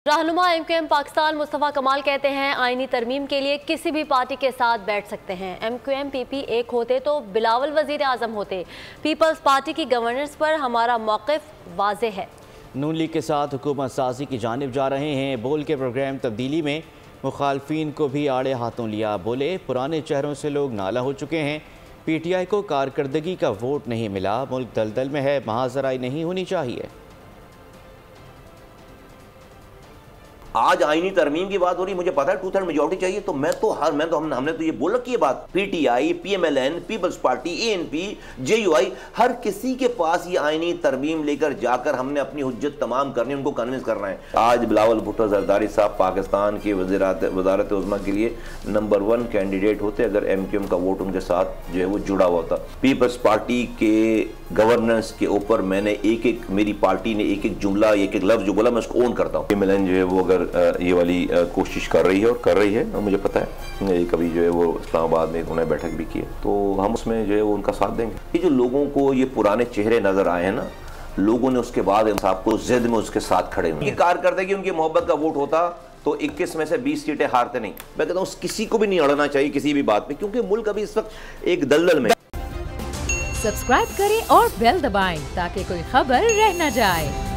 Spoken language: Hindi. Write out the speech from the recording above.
रहनुमा एमक्यूएम पाकिस्तान मुस्तफ़ा कमाल कहते हैं आईनी तरमीम के लिए किसी भी पार्टी के साथ बैठ सकते हैं। एमक्यूएम पीपी एक होते तो बिलावल वज़ीर आज़म होते। पीपल्स पार्टी की गवर्नेंस पर हमारा मौक़िफ़ वाज़ेह है। नून लीग के साथ हुकूमत साजी की जानिब जा रहे हैं। बोल के प्रोग्राम तब्दीली में मुखालफिन को भी आड़े हाथों लिया। बोले पुराने चेहरों से लोग नाला हो चुके हैं। PTI को कारकर्दगी का वोट नहीं मिला। मुल्क दलदल में है, महाजराई नहीं होनी चाहिए। आज आईनी तरमीम की बात हो रही, मुझे पता है 2/3 मेजॉरिटी चाहिए, तो हमने तो ये बोल रखी है बात। PTI, PMLN, peoples party, ANP, JUI, हर किसी के पास ये आईनी तरमीम लेकर जाकर हमने अपनी हुज्जत तमाम करनी, उनको कन्विंस करना है। आज बिलावल भुट्टो जरदारी साहब पाकिस्तान के वज़ारत उज़्मा के लिए नंबर 1 कैंडिडेट होते अगर MQM का वोट उनके साथ जो है वो जुड़ा हुआ था। पीपल्स पार्टी के गवर्नेंस के ऊपर मैंने मेरी पार्टी ने एक जुमला, एक लफ्ज जो बोला, मैं उसको ओन करता हूँ। PMLN जो है वो अगर ये वाली कोशिश कर रही है और मुझे पता है ये कभी जो है वो इस्लामाबाद में उन्होंने बैठक भी की है, तो हम उसमें जो है वो उनका साथ देंगे। ये जो लोगों को ये पुराने चेहरे नजर आए हैं ना, लोगों ने उसके बाद साहब को जिद में उसके साथ खड़े हुए। कारकर्दगी उनकी मोहब्बत का वोट होता तो 21 में से 20 सीटें हारते नहीं। मैं कहता हूँ किसी को भी नहीं अड़ना चाहिए किसी भी बात में, क्योंकि मुल्क अभी इस वक्त एक दलदल में। सब्सक्राइब करें और बेल दबाएं ताकि कोई खबर रह न जाए।